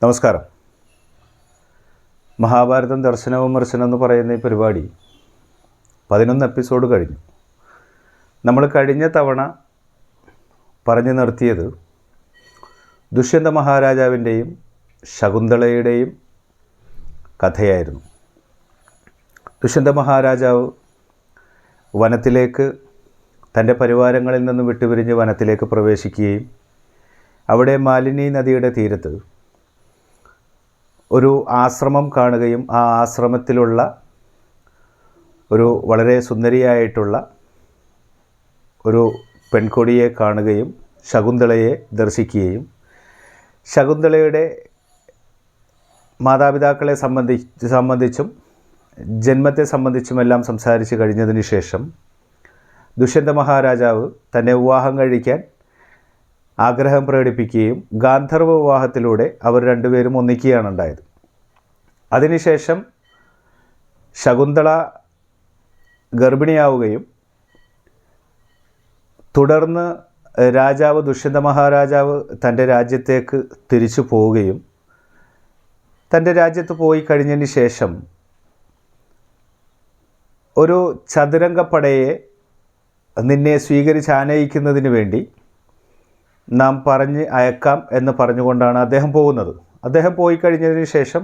നമസ്കാരം. മഹാഭാരതം ദർശന വിമർശനം എന്ന് പറയുന്ന ഈ പരിപാടി 11 എപ്പിസോഡ് കഴിഞ്ഞു. നമ്മൾ കഴിഞ്ഞ തവണ പറഞ്ഞു നിർത്തിയത് ദുഷ്യന്ത മഹാരാജാവിൻ്റെയും ശകുന്തളയുടെയും കഥയായിരുന്നു. ദുഷ്യന്ത മഹാരാജാവ് വനത്തിലേക്ക് തൻ്റെ പരിവാരങ്ങളിൽ നിന്ന് വിട്ടുപിരിഞ്ഞ് വനത്തിലേക്ക് പ്രവേശിക്കുകയും അവിടെ മാലിനി നദിയുടെ തീരത്ത് ഒരു ആശ്രമം കാണുകയും ആ ആശ്രമത്തിലുള്ള ഒരു വളരെ സുന്ദരിയായിട്ടുള്ള ഒരു പെൺകൊടിയെ കാണുകയും ശകുന്തളയെ ദർശിക്കുകയും ശകുന്തളയുടെ മാതാപിതാക്കളെ സംബന്ധിച്ചും ജന്മത്തെ സംബന്ധിച്ചുമെല്ലാം സംസാരിച്ച് കഴിഞ്ഞതിന് ശേഷം ദുഷ്യന്ത മഹാരാജാവ് തന്നെ വിവാഹം കഴിക്കാൻ ആഗ്രഹം പ്രകടിപ്പിക്കുകയും ഗാന്ധർവ വിവാഹത്തിലൂടെ അവർ രണ്ടുപേരും ഒന്നിക്കുകയാണ് ഉണ്ടായത്. അതിനുശേഷം ശകുന്തള ഗർഭിണിയാവുകയും തുടർന്ന് രാജാവ് ദുഷ്യന്ത മഹാരാജാവ് തൻ്റെ രാജ്യത്തേക്ക് തിരിച്ചു പോവുകയും തൻ്റെ രാജ്യത്ത് പോയി കഴിഞ്ഞതിന് ശേഷം ഒരു ചതുരംഗപ്പടയെ നിന്നെ സ്വീകരിച്ച് ആനയിക്കുന്നതിന് വേണ്ടി നാം പറഞ്ഞ് അയക്കാം എന്ന് പറഞ്ഞുകൊണ്ടാണ് അദ്ദേഹം പോകുന്നത്. അദ്ദേഹം പോയി കഴിഞ്ഞതിന് ശേഷം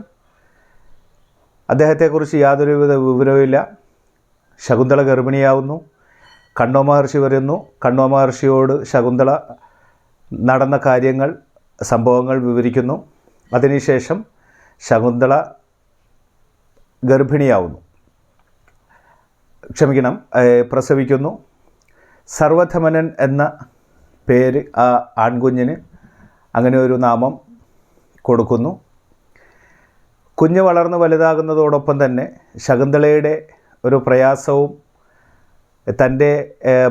അദ്ദേഹത്തെക്കുറിച്ച് യാതൊരുവിധ വിവരവുമില്ല. ശകുന്തള ഗർഭിണിയാവുന്നു. കണ്വ മഹർഷി വരുന്നു. കണ്വ മഹർഷിയോട് ശകുന്തള നടന്ന സംഭവങ്ങൾ വിവരിക്കുന്നു. അതിനുശേഷം ശകുന്തള പ്രസവിക്കുന്നു. സർവധമനൻ എന്ന പേര് ആ ആൺകുഞ്ഞിന് അങ്ങനെ ഒരു നാമം കൊടുക്കുന്നു. കുഞ്ഞ് വളർന്ന് വലുതാകുന്നതോടൊപ്പം തന്നെ ശകുന്തളയുടെ ഒരു പ്രയാസവും തൻ്റെ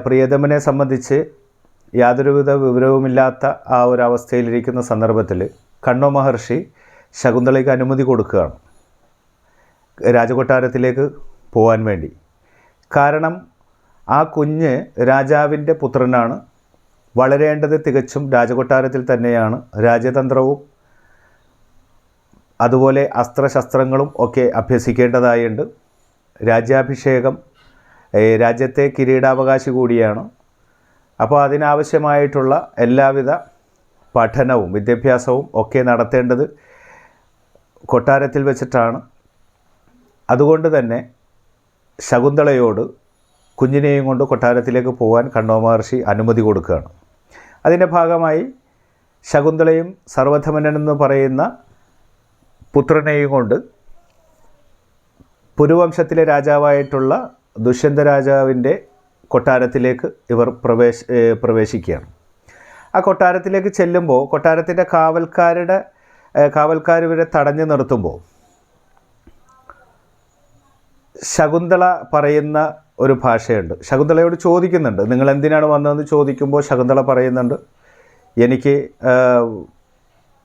പ്രിയതമനെ സംബന്ധിച്ച് യാതൊരുവിധ വിവരവുമില്ലാത്ത ആ ഒരു അവസ്ഥയിലിരിക്കുന്ന സന്ദർഭത്തിൽ കണ്വ മഹർഷി ശകുന്തളയ്ക്ക് അനുമതി കൊടുക്കുകയാണ് രാജകൊട്ടാരത്തിലേക്ക് പോകാൻ വേണ്ടി. കാരണം ആ കുഞ്ഞ് രാജാവിൻ്റെ പുത്രനാണ്. വളരേണ്ടത് തികച്ചും രാജകൊട്ടാരത്തിൽ തന്നെയാണ്. രാജതന്ത്രവും അതുപോലെ അസ്ത്രശസ്ത്രങ്ങളും ഒക്കെ അഭ്യസിക്കേണ്ടതായുണ്ട്. രാജ്യാഭിഷേകം രാജ്യത്തെ കിരീടാവകാശി കൂടിയാണ്. അപ്പോൾ അതിനാവശ്യമായിട്ടുള്ള എല്ലാവിധ പഠനവും വിദ്യാഭ്യാസവും ഒക്കെ നടത്തേണ്ടത് കൊട്ടാരത്തിൽ വെച്ചിട്ടാണ്. അതുകൊണ്ട് തന്നെ ശകുന്തളയോട് കുഞ്ഞിനെയും കൊണ്ട് കൊട്ടാരത്തിലേക്ക് പോകാൻ കണ്വ മഹർഷി അനുമതി കൊടുക്കുകയാണ്. അതിൻ്റെ ഭാഗമായി ശകുന്തളയും സർവധമനൻ എന്ന് പറയുന്ന പുത്രനെയും കൊണ്ട് പുരുവംശത്തിലെ രാജാവായിട്ടുള്ള ദുഷ്യന്ത രാജാവിൻ്റെ കൊട്ടാരത്തിലേക്ക് ഇവർ പ്രവേശിക്കുകയാണ്. ആ കൊട്ടാരത്തിലേക്ക് ചെല്ലുമ്പോൾ കൊട്ടാരത്തിൻ്റെ കാവൽക്കാർ ഇവരെ തടഞ്ഞു നിർത്തുമ്പോൾ ശകുന്തള പറയുന്ന ഒരു ഭാഷയുണ്ട്. ശകുന്തളയോട് ചോദിക്കുന്നുണ്ട്, നിങ്ങൾ എന്തിനാണ് വന്നതെന്ന് ചോദിക്കുമ്പോൾ ശകുന്തള പറയുന്നുണ്ട്, എനിക്ക്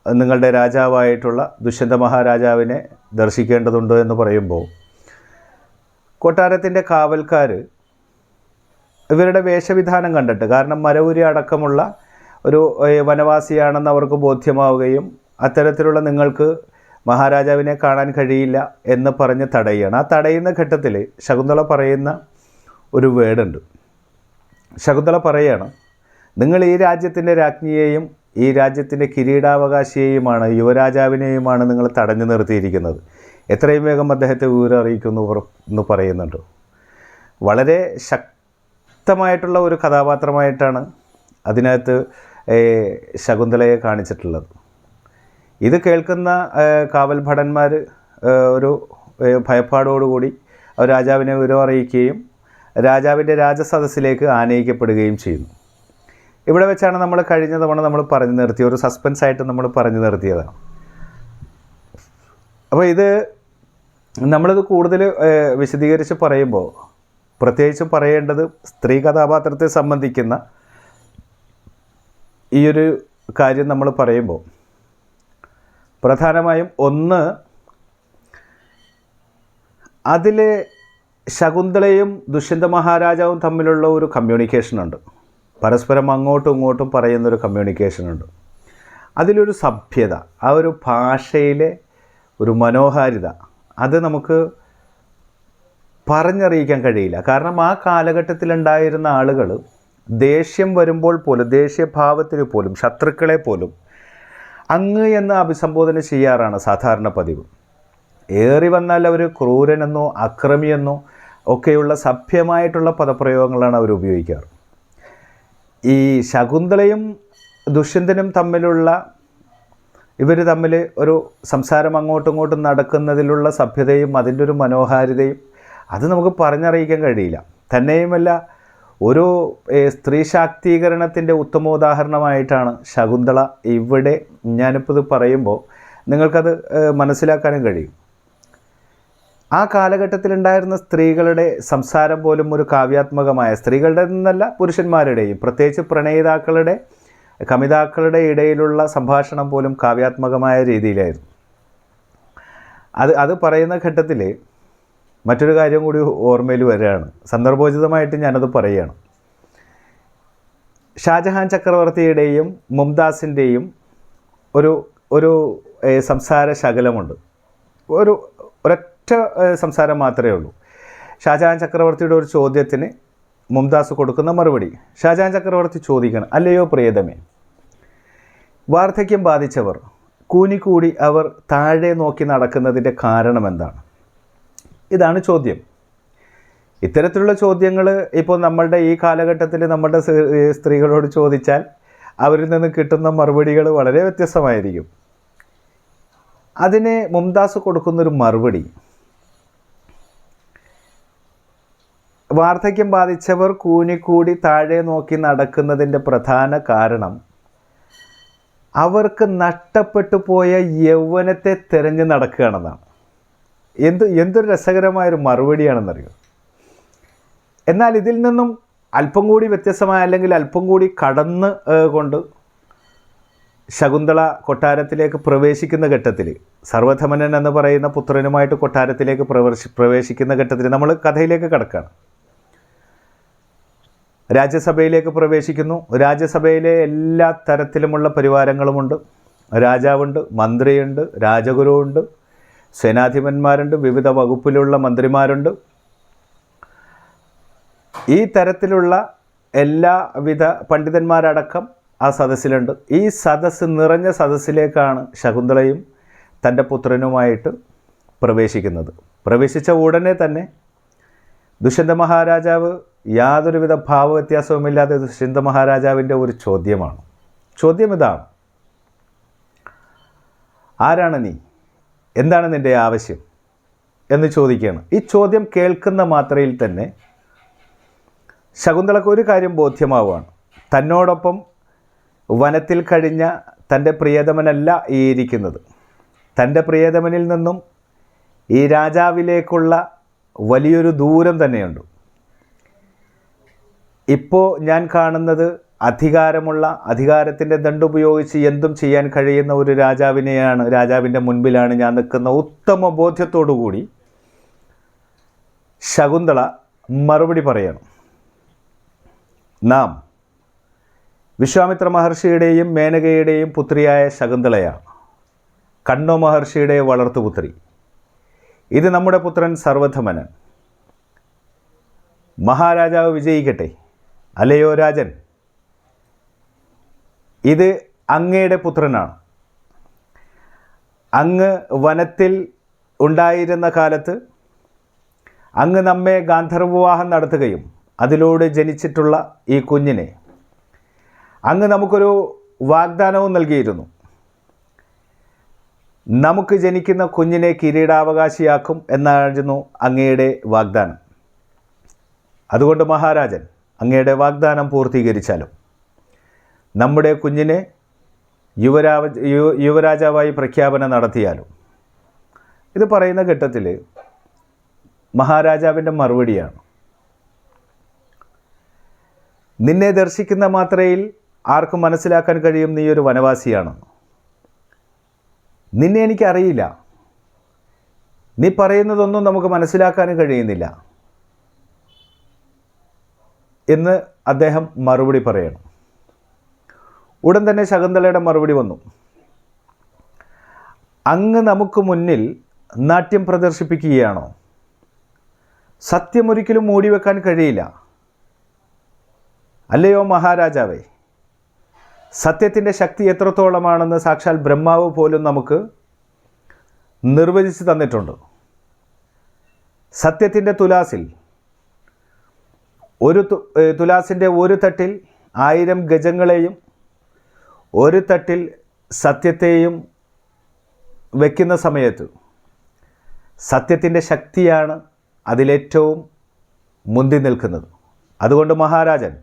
നിങ്ങളുടെ രാജാവായിട്ടുള്ള ദുഷ്യന്ത മഹാരാജാവിനെ ദർശിക്കേണ്ടതുണ്ട് എന്ന് പറയുമ്പോൾ കൊട്ടാരത്തിൻ്റെ കാവൽക്കാർ ഇവരുടെ വേഷവിധാനം കണ്ടിട്ട്, കാരണം മരവുരി അടക്കമുള്ള ഒരു വനവാസിയാണെന്ന് അവർക്ക് ബോധ്യമാവുകയും അത്തരത്തിലുള്ള നിങ്ങൾക്ക് മഹാരാജാവിനെ കാണാൻ കഴിയില്ല എന്ന് പറഞ്ഞ് തടയുകയാണ്. ആ തടയുന്ന ഘട്ടത്തിൽ ശകുന്തള പറയുന്ന ഒരു വേർഡുണ്ട്. ശകുന്തള പറയുകയാണ്, നിങ്ങൾ ഈ രാജ്യത്തിൻ്റെ രാജ്ഞിയെയും ഈ രാജ്യത്തിൻ്റെ കിരീടാവകാശിയെയുമാണ്, യുവരാജാവിനെയുമാണ് നിങ്ങൾ തടഞ്ഞു നിർത്തിയിരിക്കുന്നത്. എത്രയും വേഗം അദ്ദേഹത്തെ വിവരം അറിയിക്കുന്നു എന്ന് പറയുന്നുണ്ട്. വളരെ ശക്തമായിട്ടുള്ള ഒരു കഥാപാത്രമായിട്ടാണ് അതിനകത്ത് ശകുന്തളയെ കാണിച്ചിട്ടുള്ളത്. ഇത് കേൾക്കുന്ന കാവൽ ഭടന്മാർ ഒരു ഭയപ്പാടോടുകൂടി അവർ രാജാവിനെ വിവരം അറിയിക്കുകയും രാജാവിൻ്റെ രാജസദസ്സിലേക്ക് ആനയിക്കപ്പെടുകയും ചെയ്യുന്നു. ഇവിടെ വെച്ചാണ് നമ്മൾ കഴിഞ്ഞ തവണ നമ്മൾ പറഞ്ഞു നിർത്തിയ ഒരു സസ്പെൻസായിട്ട് നമ്മൾ പറഞ്ഞു നിർത്തിയതാണ്. അപ്പോൾ നമ്മളിത് കൂടുതൽ വിശദീകരിച്ച് പറയുമ്പോൾ പ്രത്യേകിച്ചും പറയേണ്ടത് സ്ത്രീ കഥാപാത്രത്തെ സംബന്ധിക്കുന്ന ഈ ഒരു കാര്യം നമ്മൾ പറയുമ്പോൾ പ്രധാനമായും ഒന്ന്, അതിൽ ശകുന്തളയും ദുഷ്യന്ത മഹാരാജാവും തമ്മിലുള്ള ഒരു കമ്മ്യൂണിക്കേഷനുണ്ട്. പരസ്പരം അങ്ങോട്ടും ഇങ്ങോട്ടും പറയുന്നൊരു കമ്മ്യൂണിക്കേഷനുണ്ട്. അതിലൊരു സഭ്യത, ആ ഒരു ഭാഷയിലെ ഒരു മനോഹാരിത, അത് നമുക്ക് പറഞ്ഞറിയിക്കാൻ കഴിയില്ല. കാരണം ആ കാലഘട്ടത്തിലുണ്ടായിരുന്ന ആളുകൾ ദേഷ്യം വരുമ്പോൾ പോലും, ദേഷ്യഭാവത്തിന് പോലും, ശത്രുക്കളെ പോലും അങ്ങ് എന്ന് അഭിസംബോധന ചെയ്യാറാണ് സാധാരണ പതിവ്. ഏറി വന്നാൽ അവർ ക്രൂരനെന്നോ അക്രമിയെന്നോ ഒക്കെയുള്ള സഭ്യമായിട്ടുള്ള പദപ്രയോഗങ്ങളാണ് അവർ ഉപയോഗിക്കാറ്. ഈ ശകുന്തളയും ദുഷ്യന്തനും തമ്മിലുള്ള, ഇവർ തമ്മിൽ ഒരു സംസാരം അങ്ങോട്ടും ഇങ്ങോട്ടും നടക്കുന്നതിലുള്ള സഭ്യതയും അതിൻ്റെ ഒരു മനോഹാരിതയും അത് നമുക്ക് പറഞ്ഞറിയിക്കാൻ കഴിയില്ല. തന്നെയുമല്ല, ഒരു സ്ത്രീ ശാക്തീകരണത്തിൻ്റെ ഉത്തമോദാഹരണമായിട്ടാണ് ശകുന്തള ഇവിടെ. ഞാനിപ്പോൾ ഇത് പറയുമ്പോൾ നിങ്ങൾക്കത് മനസ്സിലാക്കാനും കഴിയും. ആ കാലഘട്ടത്തിലുണ്ടായിരുന്ന സ്ത്രീകളുടെ സംസാരം പോലും ഒരു കാവ്യാത്മകമായ, സ്ത്രീകളുടെ എന്നല്ല പുരുഷന്മാരുടെയും, പ്രത്യേകിച്ച് പ്രണയിതാക്കളുടെ, കമിതാക്കളുടെ ഇടയിലുള്ള സംഭാഷണം പോലും കാവ്യാത്മകമായ രീതിയിലായിരുന്നു. അത് പറയുന്ന ഘട്ടത്തിൽ മറ്റൊരു കാര്യം കൂടി ഓർമ്മയിൽ വരികയാണ്. സന്ദർഭോചിതമായിട്ട് ഞാനത് പറയുകയാണ്. ഷാജഹാൻ ചക്രവർത്തിയുടെയും മുംതാസിൻ്റെയും ഒരു സംസാര ശകലമുണ്ട്. ഒരൊറ്റ സംസാരം മാത്രമേ ഉള്ളൂ. ഷാജഹാൻ ചക്രവർത്തിയുടെ ഒരു ചോദ്യത്തിന് മുംതാസ് കൊടുക്കുന്ന മറുപടി. ഷാജഹാൻ ചക്രവർത്തി ചോദിക്കണം, അല്ലയോ പ്രിയതമേ, വാർദ്ധക്യം ബാധിച്ചവർ കൂനിക്കൂടി അവർ താഴെ നോക്കി നടക്കുന്നതിൻ്റെ കാരണം എന്താണ്? ഇതാണ് ചോദ്യം. ഇത്തരത്തിലുള്ള ചോദ്യങ്ങൾ ഇപ്പോൾ നമ്മളുടെ ഈ കാലഘട്ടത്തിൽ നമ്മുടെ സ്ത്രീകളോട് ചോദിച്ചാൽ അവരിൽ നിന്ന് കിട്ടുന്ന മറുപടികൾ വളരെ വ്യത്യസ്തമായിരിക്കും. അതിന് മുംതാസ് കൊടുക്കുന്നൊരു മറുപടി, വാർദ്ധക്യം ബാധിച്ചവർ കൂനിക്കൂടി താഴെ നോക്കി നടക്കുന്നതിൻ്റെ പ്രധാന കാരണം അവർക്ക് നഷ്ടപ്പെട്ടു പോയ യൗവനത്തെ തിരഞ്ഞു നടക്കുകയാണെന്നാണ്. എന്തൊരു രസകരമായൊരു മറുപടിയാണെന്നറിയോ. എന്നാൽ ഇതിൽ നിന്നും അല്പം കൂടി വ്യത്യസ്തമായ, അല്ലെങ്കിൽ അല്പം കൂടി കടന്ന് കൊണ്ട് ശകുന്തള കൊട്ടാരത്തിലേക്ക് പ്രവേശിക്കുന്ന ഘട്ടത്തിൽ, സർവധമനൻ എന്ന് പറയുന്ന പുത്രനുമായിട്ട് കൊട്ടാരത്തിലേക്ക് പ്രവേശിക്കുന്ന ഘട്ടത്തിൽ നമ്മൾ കഥയിലേക്ക് കടക്കുകയാണ്. രാജ്യസഭയിലേക്ക് പ്രവേശിക്കുന്നു. രാജ്യസഭയിലെ എല്ലാ തരത്തിലുമുള്ള പരിവാരങ്ങളുമുണ്ട്. രാജാവുണ്ട്, മന്ത്രിയുണ്ട്, രാജഗുരുവുണ്ട്, സേനാധിപന്മാരുണ്ട്, വിവിധ വകുപ്പിലുള്ള മന്ത്രിമാരുണ്ട്. ഈ തരത്തിലുള്ള എല്ലാവിധ പണ്ഡിതന്മാരടക്കം ആ സദസ്സിലുണ്ട്. ഈ സദസ്സ് നിറഞ്ഞ സദസ്സിലേക്കാണ് ശകുന്തളയും തൻ്റെ പുത്രനുമായിട്ട് പ്രവേശിക്കുന്നത്. പ്രവേശിച്ച ഉടനെ തന്നെ ദുഷ്യന്ത മഹാരാജാവ് യാതൊരുവിധ ഭാവവ്യത്യാസവുമില്ലാതെ ദുഷ്യന്ത മഹാരാജാവിൻ്റെ ഒരു ചോദ്യമാണ്. ചോദ്യം ഇതാണ്, ആരാണ് നീ? എന്താണ് നിൻ്റെ ആവശ്യം എന്ന് ചോദിക്കുകയാണ്. ഈ ചോദ്യം കേൾക്കുന്ന മാത്രയിൽ തന്നെ ശകുന്തളക്ക് ഒരു കാര്യം ബോധ്യമാവുകയാണ്. തന്നോടൊപ്പം വനത്തിൽ കഴിഞ്ഞ തൻ്റെ പ്രിയതമനല്ല ഈ ഇരിക്കുന്നത്. തൻ്റെ പ്രിയതമനിൽ നിന്നും ഈ രാജാവിലേക്കുള്ള വലിയൊരു ദൂരം തന്നെയുണ്ട്. ഇപ്പോൾ ഞാൻ കാണുന്നത് അധികാരത്തിൻ്റെ ദണ്ടുപയോഗിച്ച് എന്തും ചെയ്യാൻ കഴിയുന്ന ഒരു രാജാവിനെയാണ്, രാജാവിൻ്റെ മുൻപിലാണ് ഞാൻ നിൽക്കുന്ന ഉത്തമ ബോധ്യത്തോടുകൂടി ശകുന്തള മറുപടി പറയണം. നാം വിശ്വാമിത്ര മഹർഷിയുടെയും മേനകയുടെയും പുത്രിയായ ശകുന്തളയാണ്. കണ്ണോ മഹർഷിയുടെ വളർത്തുപുത്രി. ഇത് നമ്മുടെ പുത്രൻ സർവധമനൻ. മഹാരാജാവ് വിജയിക്കട്ടെ. അല്ലയോ രാജൻ, ഇത് അങ്ങയുടെ പുത്രനാണ്. അങ്ങ് വനത്തിൽ ഉണ്ടായിരുന്ന കാലത്ത് അങ്ങ് നമ്മെ ഗാന്ധർവവിവാഹം നടത്തുകയും അതിലൂടെ ജനിച്ചിട്ടുള്ള ഈ കുഞ്ഞിനെ അങ്ങ് നമുക്കൊരു വാഗ്ദാനവും നൽകിയിരുന്നു. നമുക്ക് ജനിക്കുന്ന കുഞ്ഞിനെ കിരീടാവകാശിയാക്കും എന്നായിരുന്നു അങ്ങയുടെ വാഗ്ദാനം. അതുകൊണ്ട് മഹാരാജൻ, അങ്ങയുടെ വാഗ്ദാനം പൂർത്തീകരിച്ചാലും നമ്മുടെ കുഞ്ഞിനെ യുവരാജാവായി പ്രഖ്യാപനം നടത്തിയാലും. ഇത് പറയുന്ന ഘട്ടത്തിൽ മഹാരാജാവിൻ്റെ മറുപടിയാണ്, നിന്നെ ദർശിക്കുന്ന മാത്രയിൽ ആർക്കും മനസ്സിലാക്കാൻ കഴിയും നീ ഒരു വനവാസിയാണെന്ന്. നിന്നെ എനിക്കറിയില്ല. നീ പറയുന്നതൊന്നും നമുക്ക് മനസ്സിലാക്കാനും കഴിയുന്നില്ല എന്ന് അദ്ദേഹം മറുപടി പറയണം. ഉടൻ തന്നെ ശകുന്തളയുടെ മറുപടി വന്നു. അങ്ങ് നമുക്ക് മുന്നിൽ നാട്യം പ്രദർശിപ്പിക്കുകയാണോ? സത്യമൊരിക്കലും മൂടിവെക്കാൻ കഴിയില്ല. അല്ലയോ മഹാരാജാവേ, സത്യത്തിൻ്റെ ശക്തി എത്രത്തോളമാണെന്ന് സാക്ഷാൽ ബ്രഹ്മാവ് പോലും നമുക്ക് നിർവചിച്ച് തന്നിട്ടുണ്ട്. സത്യത്തിൻ്റെ തുലാസിൽ തുലാസിൻ്റെ ഒരു തട്ടിൽ 1000 ഗജങ്ങളെയും ഒരു തട്ടിൽ സത്യത്തെയും വയ്ക്കുന്ന സമയത്ത് സത്യത്തിൻ്റെ ശക്തിയാണ് അതിലേറ്റവും മുന്തി നിൽക്കുന്നത്. അതുകൊണ്ട് മഹാരാജൻ,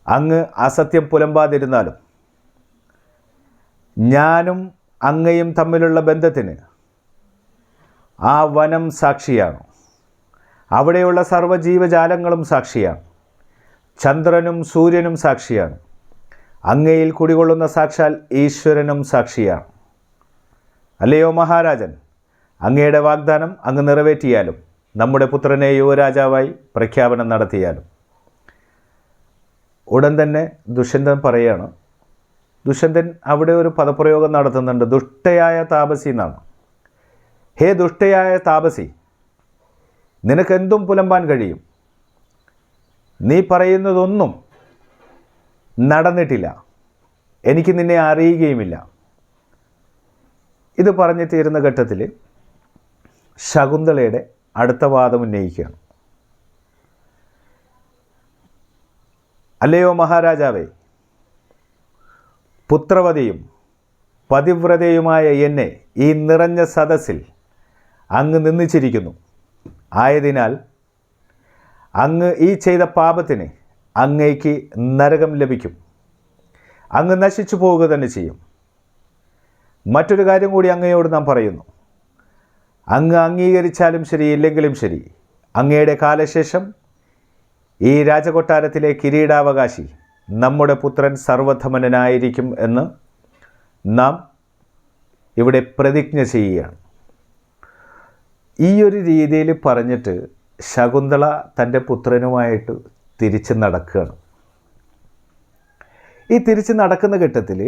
അങ്ങ് അസത്യം പുലമ്പാതിരുന്നാലും ഞാനും അങ്ങയും തമ്മിലുള്ള ബന്ധത്തിന് ആ വനം സാക്ഷിയാണ്. അവിടെയുള്ള സർവ്വജീവജാലങ്ങളും സാക്ഷിയാണ്. ചന്ദ്രനും സൂര്യനും സാക്ഷിയാണ്. അങ്ങയിൽ കുടികൊള്ളുന്ന സാക്ഷാൽ ഈശ്വരനും സാക്ഷിയാണ്. അല്ലയോ മഹാരാജൻ, അങ്ങയുടെ വാഗ്ദാനം അങ്ങ് നിറവേറ്റിയാലും നമ്മുടെ പുത്രനെ യുവരാജാവായി പ്രഖ്യാപനം നടത്തിയാലും. ഉടൻ തന്നെ ദുഷ്യന്തൻ പറയാണ്. ദുഷ്യന്തൻ അവിടെ ഒരു പദപ്രയോഗം നടത്തുന്നുണ്ട്, ദുഷ്ടയായ താപസി എന്നാണ്. ഹേ ദുഷ്ടയായ താപസി, നിനക്കെന്തും പുലമ്പാൻ കഴിയും. നീ പറയുന്നതൊന്നും നടന്നിട്ടില്ല. എനിക്ക് നിന്നെ അറിയുകയുമില്ല. ഇത് പറഞ്ഞു തീരുന്ന ഘട്ടത്തിൽ ശകുന്തളയുടെ അടുത്ത വാദം ഉന്നയിക്കുകയാണ്. അല്ലയോ മഹാരാജാവേ, പുത്രവതിയും പതിവ്രതയുമായ എന്നെ ഈ നിറഞ്ഞ സദസ്സിൽ അങ്ങ് നിന്ദിച്ചിരിക്കുന്നു. ആയതിനാൽ അങ്ങ് ഈ ചെയ്ത പാപത്തിന് അങ്ങേക്ക് നരകം ലഭിക്കും. അങ്ങ് നശിച്ചു പോവുക തന്നെ ചെയ്യും. മറ്റൊരു കാര്യം കൂടി അങ്ങയോട് നാം പറയുന്നു. അങ്ങ് അംഗീകരിച്ചാലും ശരി ഇല്ലെങ്കിലും ശരി, അങ്ങയുടെ കാലശേഷം ഈ രാജകൊട്ടാരത്തിലെ കിരീടാവകാശി നമ്മുടെ പുത്രൻ സർവധമനനായിരിക്കും എന്ന് നാം ഇവിടെ പ്രതിജ്ഞ ചെയ്യുകയാണ്. ഈ ഒരു രീതിയിൽ പറഞ്ഞിട്ട് ശകുന്തള തൻ്റെ പുത്രനുമായിട്ട് തിരിച്ച് നടക്കുകയാണ്. ഈ തിരിച്ച് നടക്കുന്ന ഘട്ടത്തിൽ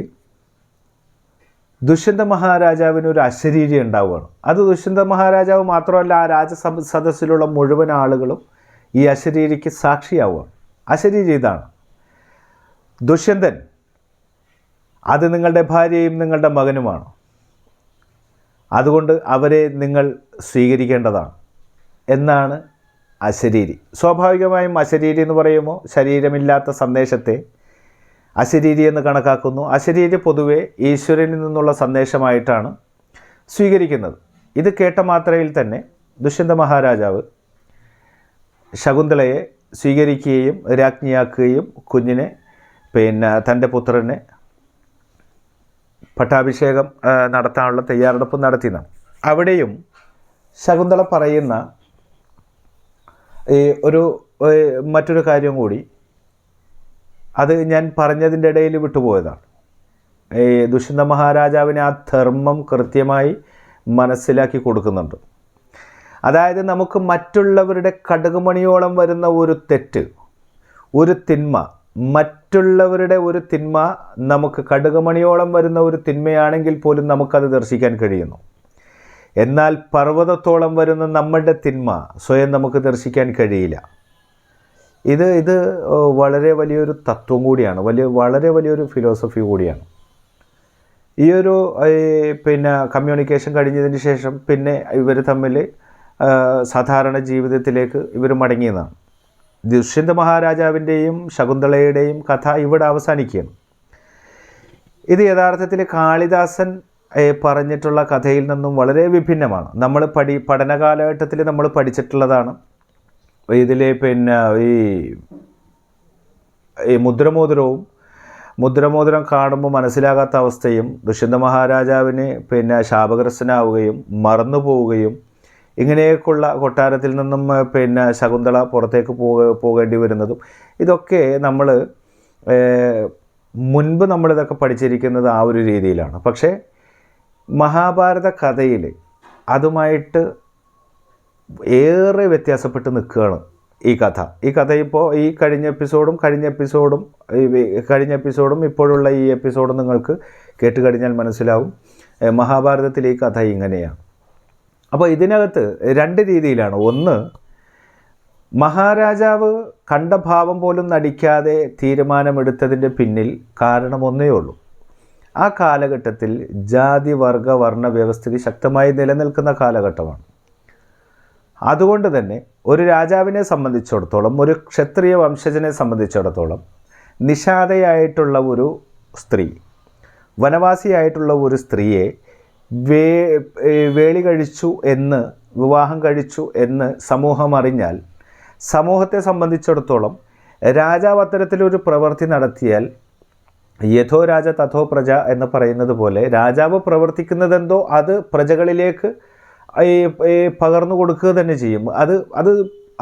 ദുഷ്യന്ത മഹാരാജാവിന് ഒരു അശരീരി ഉണ്ടാവുകയാണ്. അത് ദുഷ്യന്ത മഹാരാജാവ് മാത്രമല്ല, ആ സദസ്സിലുള്ള മുഴുവൻ ആളുകളും ഈ അശരീരിക്ക് സാക്ഷിയാവുകയാണ്. അശരീരി ഇതാണ്: ദുഷ്യന്തൻ അത് നിങ്ങളുടെ ഭാര്യയും നിങ്ങളുടെ മകനുമാണ്. അതുകൊണ്ട് അവരെ നിങ്ങൾ സ്വീകരിക്കേണ്ടതാണ് എന്നാണ് അശരീരി. സ്വാഭാവികമായും അശരീരി എന്ന് പറയുമ്പോൾ ശരീരമില്ലാത്ത സന്ദേശത്തെ അശരീരി എന്ന് കണക്കാക്കുന്നു. അശരീരി പൊതുവെ ഈശ്വരനിൽ നിന്നുള്ള സന്ദേശമായിട്ടാണ് സ്വീകരിക്കുന്നത്. ഇത് കേട്ട മാത്രയിൽ തന്നെ ദുഷ്യന്ത മഹാരാജാവ് ശകുന്തളയെ സ്വീകരിക്കുകയും രാജ്ഞിയാക്കുകയും കുഞ്ഞിനെ തൻ്റെ പുത്രനെ പട്ടാഭിഷേകം നടത്താനുള്ള തയ്യാറെടുപ്പ് നടത്തിയെന്നാണ്. അവിടെയും ശകുന്തള പറയുന്ന മറ്റൊരു കാര്യം കൂടി, അത് ഞാൻ പറഞ്ഞതിൻ്റെ ഇടയിൽ വിട്ടുപോയതാണ്. ദുഷ്യന്ത മഹാരാജാവിനെ ആ ധർമ്മം കൃത്യമായി മനസ്സിലാക്കി കൊടുക്കുന്നുണ്ട്. അതായത് നമുക്ക് മറ്റുള്ളവരുടെ കടുകുമണിയോളം വരുന്ന ഒരു തെറ്റ്, ഒരു തിന്മ, മറ്റുള്ളവരുടെ ഒരു തിന്മ നമുക്ക് കടുകുമണിയോളം വരുന്ന ഒരു തിന്മയാണെങ്കിൽ പോലും നമുക്കത് ദർശിക്കാൻ കഴിയുന്നു. എന്നാൽ പർവ്വതത്തോളം വരുന്ന നമ്മളുടെ തിന്മ സ്വയം നമുക്ക് ദർശിക്കാൻ കഴിയില്ല. ഇത് വളരെ വലിയൊരു തത്വം കൂടിയാണ്, വളരെ വലിയൊരു ഫിലോസഫി കൂടിയാണ്. ഈ ഒരു കമ്മ്യൂണിക്കേഷൻ കഴിഞ്ഞതിന് ശേഷം പിന്നെ ഇവർ തമ്മിൽ സാധാരണ ജീവിതത്തിലേക്ക് ഇവർ മടങ്ങിയതാണ്. ദുഷ്യന്ത മഹാരാജാവിൻ്റെയും ശകുന്തളയുടെയും കഥ ഇവിടെ അവസാനിക്കുകയാണ്. ഇത് യഥാർത്ഥത്തിൽ കാളിദാസൻ പറഞ്ഞിട്ടുള്ള കഥയിൽ നിന്നും വളരെ വിഭിന്നമാണ്. നമ്മൾ പഠന കാലഘട്ടത്തിൽ നമ്മൾ പഠിച്ചിട്ടുള്ളതാണ്. ഇതിൽ ഈ മുദ്രമോതിരം കാണുമ്പോൾ മനസ്സിലാകാത്ത അവസ്ഥയും ദുഷ്യന്ത മഹാരാജാവിന് ശാപഗ്രസ്തനാവുകയും മറന്നു പോവുകയും ഇങ്ങനെയൊക്കെയുള്ള കൊട്ടാരത്തിൽ നിന്നും ശകുന്തള പുറത്തേക്ക് പോകേണ്ടി വരുന്നതും, ഇതൊക്കെ നമ്മൾ മുൻപ് നമ്മളിതൊക്കെ പഠിച്ചിരിക്കുന്നത് ആ ഒരു രീതിയിലാണ്. പക്ഷേ മഹാഭാരത കഥയിൽ അതുമായിട്ട് ഏറെ വ്യത്യാസപ്പെട്ട് നിൽക്കുകയാണ് ഈ കഥ. ഇപ്പോൾ ഈ കഴിഞ്ഞ എപ്പിസോഡും ഇപ്പോഴുള്ള ഈ എപ്പിസോഡും നിങ്ങൾക്ക് കേട്ട് കഴിഞ്ഞാൽ മനസ്സിലാവും. മഹാഭാരതത്തിലെ ഈ കഥ ഇങ്ങനെയാണ്. അപ്പോൾ ഇതിനകത്ത് രണ്ട് രീതിയിലാണ്. ഒന്ന്, മഹാരാജാവ് കണ്ട ഭാവം പോലും നടിക്കാതെ തീരുമാനമെടുത്തതിൻ്റെ പിന്നിൽ കാരണം ഒന്നേ ഉള്ളൂ. ആ കാലഘട്ടത്തിൽ ജാതി വർഗ വർണ്ണ വ്യവസ്ഥിതി ശക്തമായി നിലനിൽക്കുന്ന കാലഘട്ടമാണ്. അതുകൊണ്ട് തന്നെ ഒരു രാജാവിനെ സംബന്ധിച്ചിടത്തോളം, ഒരു ക്ഷത്രിയ വംശജനെ സംബന്ധിച്ചിടത്തോളം, നിഷാദയായിട്ടുള്ള ഒരു സ്ത്രീ, വനവാസിയായിട്ടുള്ള ഒരു സ്ത്രീയെ വേളി കഴിച്ചു എന്ന്, വിവാഹം കഴിച്ചു എന്ന് സമൂഹം അറിഞ്ഞാൽ, സമൂഹത്തെ സംബന്ധിച്ചിടത്തോളം രാജാവ് അത്തരത്തിലൊരു പ്രവൃത്തി നടത്തിയാൽ യഥോ രാജ തഥോ പ്രജ എന്ന് പറയുന്നത് പോലെ രാജാവ് പ്രവർത്തിക്കുന്നതെന്തോ അത് പ്രജകളിലേക്ക് പകർന്നു കൊടുക്കുക തന്നെ ചെയ്യും.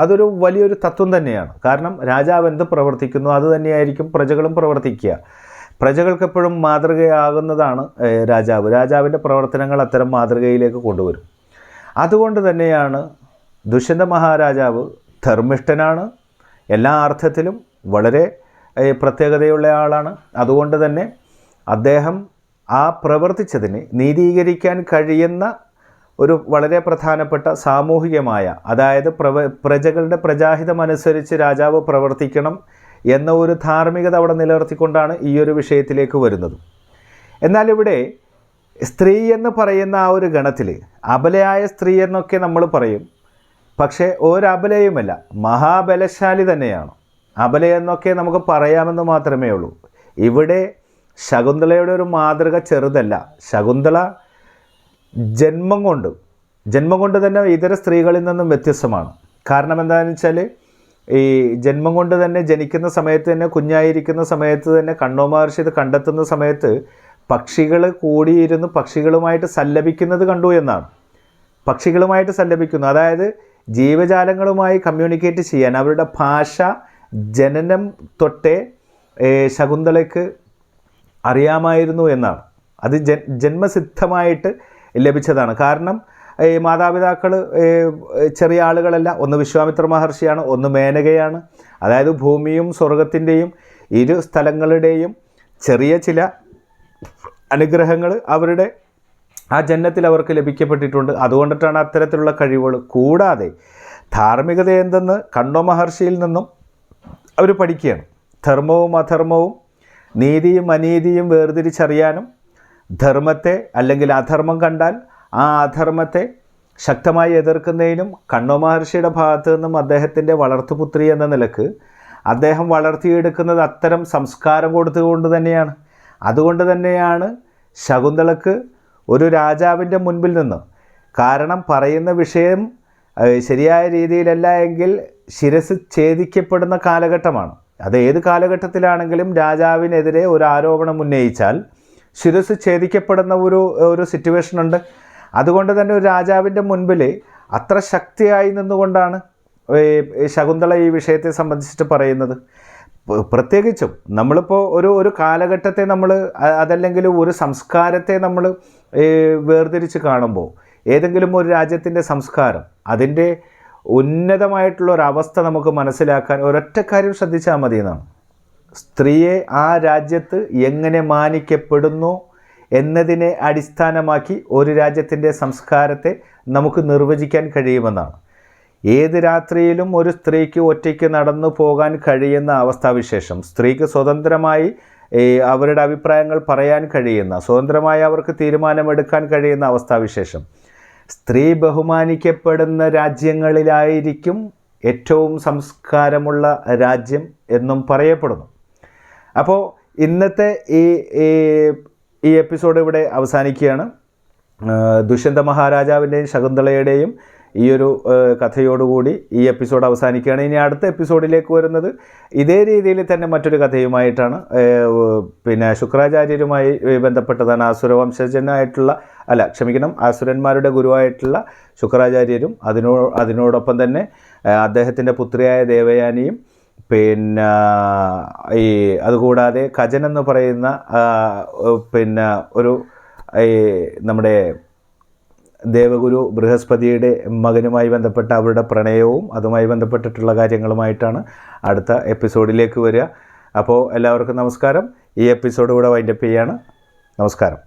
അതൊരു വലിയൊരു തത്വം തന്നെയാണ്. കാരണം രാജാവ് എന്ത് പ്രവർത്തിക്കുന്നു അത് തന്നെയായിരിക്കും പ്രജകളും പ്രവർത്തിക്കുക. പ്രജകൾക്കെപ്പോഴും മാതൃകയാകുന്നതാണ് രാജാവിൻ്റെ പ്രവർത്തനങ്ങൾ അത്തരം മാതൃകയിലേക്ക് കൊണ്ടുവരും. അതുകൊണ്ട് തന്നെയാണ് ദുഷ്യന്ത മഹാരാജാവ് ധർമ്മിഷ്ഠനാണ്, എല്ലാ അർത്ഥത്തിലും വളരെ പ്രത്യേകതയുള്ള ആളാണ്. അതുകൊണ്ട് തന്നെ അദ്ദേഹം ആ പ്രവർത്തിച്ചതിന് നീതീകരിക്കാൻ കഴിയുന്ന ഒരു വളരെ പ്രധാനപ്പെട്ട സാമൂഹികമായ, അതായത് പ്രജകളുടെ പ്രജാഹിതമനുസരിച്ച് രാജാവ് പ്രവർത്തിക്കണം എന്ന ഒരു ധാർമ്മികത അവിടെ നിലനിർത്തിക്കൊണ്ടാണ് ഈ ഒരു വിഷയത്തിലേക്ക് വരുന്നത്. എന്നാൽ ഇവിടെ സ്ത്രീ എന്ന് പറയുന്ന ആ ഒരു ഗണത്തിൽ അബലയായ സ്ത്രീ എന്നൊക്കെ നമ്മൾ പറയും. പക്ഷേ ഒരബലയുമല്ല, മഹാബലശാലി തന്നെയാണ്. അബല എന്നൊക്കെ നമുക്ക് പറയാമെന്ന് മാത്രമേ ഉള്ളൂ. ഇവിടെ ശകുന്തളയുടെ ഒരു മാതൃക ചെറുതല്ല. ശകുന്തള ജന്മം കൊണ്ട് തന്നെ ഇതര സ്ത്രീകളിൽ നിന്നും വ്യത്യസ്തമാണ്. കാരണം എന്താണെന്ന് വെച്ചാൽ, ഈ ജന്മം കൊണ്ട് തന്നെ ജനിക്കുന്ന സമയത്ത് തന്നെ, കുഞ്ഞായിരിക്കുന്ന സമയത്ത് തന്നെ കണ്ണോ മഹർഷി ഇത് കണ്ടെത്തുന്ന സമയത്ത് പക്ഷികൾ കൂടിയിരുന്ന് പക്ഷികളുമായിട്ട് സല്ലപിക്കുന്നത് കണ്ടു എന്നാണ്. പക്ഷികളുമായിട്ട് സല്ലപിക്കുന്നു, അതായത് ജീവജാലങ്ങളുമായി കമ്മ്യൂണിക്കേറ്റ് ചെയ്യാൻ അവരുടെ ഭാഷ ജനനം തൊട്ടേ ശകുന്തളയ്ക്ക് അറിയാമായിരുന്നു എന്നാണ്. അത് ജന്മസിദ്ധമായിട്ട് ലഭിച്ചതാണ്. കാരണം ഈ മാതാപിതാക്കൾ ചെറിയ ആളുകളല്ല. ഒന്ന് വിശ്വാമിത്ര മഹർഷിയാണ്, ഒന്ന് മേനകയാണ്. അതായത് ഭൂമിയും സ്വർഗത്തിൻ്റെയും ഇരു സ്ഥലങ്ങളുടെയും ചെറിയ ചില അനുഗ്രഹങ്ങൾ അവരുടെ ആ ജന്മത്തിൽ അവർക്ക് ലഭിക്കപ്പെട്ടിട്ടുണ്ട്. അതുകൊണ്ടിട്ടാണ് അത്തരത്തിലുള്ള കഴിവുകൾ. കൂടാതെ ധാർമ്മികത എന്തെന്ന് കണ്ണോ മഹർഷിയിൽ നിന്നും അവർ പഠിക്കുകയാണ്. ധർമ്മവും അധർമ്മവും നീതിയും അനീതിയും വേർതിരിച്ചറിയാനും, ധർമ്മത്തെ അല്ലെങ്കിൽ അധർമ്മം കണ്ടാൽ ആ അധർമ്മത്തെ ശക്തമായി എതിർക്കുന്നതിനും കണ്ണോ മഹർഷിയുടെ ഭാഗത്തു നിന്നും അദ്ദേഹത്തിൻ്റെ വളർത്തുപുത്രി എന്ന നിലക്ക് അദ്ദേഹം വളർത്തിയെടുക്കുന്നത് അത്തരം സംസ്കാരം കൊടുത്തുകൊണ്ട് തന്നെയാണ്. അതുകൊണ്ട് തന്നെയാണ് ശകുന്തളക്ക് ഒരു രാജാവിൻ്റെ മുൻപിൽ നിന്ന്, കാരണം പറയുന്ന വിഷയം ശരിയായ രീതിയിലല്ല എങ്കിൽ ശിരസ് ഛേദിക്കപ്പെടുന്ന കാലഘട്ടമാണ്. അത് ഏത് കാലഘട്ടത്തിലാണെങ്കിലും രാജാവിനെതിരെ ഒരു ആരോപണം ഉന്നയിച്ചാൽ ശിരസ് ഛേദിക്കപ്പെടുന്ന ഒരു സിറ്റുവേഷൻ ഉണ്ട്. അതുകൊണ്ട് തന്നെ ഒരു രാജാവിൻ്റെ മുൻപിൽ അത്ര ശക്തിയായി നിന്നുകൊണ്ടാണ് ശകുന്തള ഈ വിഷയത്തെ സംബന്ധിച്ചിട്ട് പറയുന്നത്. പ്രത്യേകിച്ചും നമ്മളിപ്പോൾ ഒരു കാലഘട്ടത്തെ നമ്മൾ, അതല്ലെങ്കിൽ ഒരു സംസ്കാരത്തെ നമ്മൾ വേർതിരിച്ച് കാണുമ്പോൾ, ഏതെങ്കിലും ഒരു രാജ്യത്തിൻ്റെ സംസ്കാരം, അതിൻ്റെ ഉന്നതമായിട്ടുള്ളൊരവസ്ഥ നമുക്ക് മനസ്സിലാക്കാൻ ഒരൊറ്റ കാര്യം ശ്രദ്ധിച്ചാൽ മതി എന്നാണ്. സ്ത്രീയെ ആ രാജ്യത്ത് എങ്ങനെ മാനിക്കപ്പെടുന്നു എന്നതിനെ അടിസ്ഥാനമാക്കി ഒരു രാജ്യത്തിൻ്റെ സംസ്കാരത്തെ നമുക്ക് നിർവചിക്കാൻ കഴിയുമെന്നാണ്. ഏത് രാത്രിയിലും ഒരു സ്ത്രീക്ക് ഒറ്റയ്ക്ക് നടന്നു പോകാൻ കഴിയുന്ന അവസ്ഥാവിശേഷം, സ്ത്രീക്ക് സ്വതന്ത്രമായി അവരുടെ അഭിപ്രായങ്ങൾ പറയാൻ കഴിയുന്ന, സ്വതന്ത്രമായി അവർക്ക് തീരുമാനമെടുക്കാൻ കഴിയുന്ന അവസ്ഥാവിശേഷം സ്ത്രീ ബഹുമാനിക്കപ്പെടുന്ന രാജ്യങ്ങളിലായിരിക്കും ഏറ്റവും സംസ്കാരമുള്ള രാജ്യം എന്നും പറയപ്പെടുന്നു. അപ്പോൾ ഇന്നത്തെ ഈ എപ്പിസോഡ് ഇവിടെ അവസാനിക്കുകയാണ്. ദുഷ്യന്ത മഹാരാജാവിൻ്റെയും ശകുന്തളയുടെയും ഈ ഒരു കഥയോടുകൂടി ഈ എപ്പിസോഡ് അവസാനിക്കുകയാണ്. ഇനി അടുത്ത എപ്പിസോഡിലേക്ക് വരുന്നത് ഇതേ രീതിയിൽ തന്നെ മറ്റൊരു കഥയുമായിട്ടാണ്. പിന്നെ ശുക്രാചാര്യരുമായി ബന്ധപ്പെട്ടതാണ്. ആസുരന്മാരുടെ ഗുരുവായിട്ടുള്ള ശുക്രാചാര്യരും അതിനോടൊപ്പം തന്നെ അദ്ദേഹത്തിൻ്റെ പുത്രിയായ ദേവയാനിയും, പിന്നെ അതുകൂടാതെ കജൻ എന്ന് പറയുന്ന പിന്നെ ഒരു നമ്മുടെ ദേവഗുരു ബൃഹസ്പതിയുടെ മകനുമായി ബന്ധപ്പെട്ട അവരുടെ പ്രണയവും അതുമായി ബന്ധപ്പെട്ടിട്ടുള്ള കാര്യങ്ങളുമായിട്ടാണ് അടുത്ത എപ്പിസോഡിലേക്ക് വരിക. അപ്പോൾ എല്ലാവർക്കും നമസ്കാരം. ഈ എപ്പിസോഡ് ഇവിടെ വൈൻഡപ്പ് ചെയ്യാണ്. നമസ്കാരം.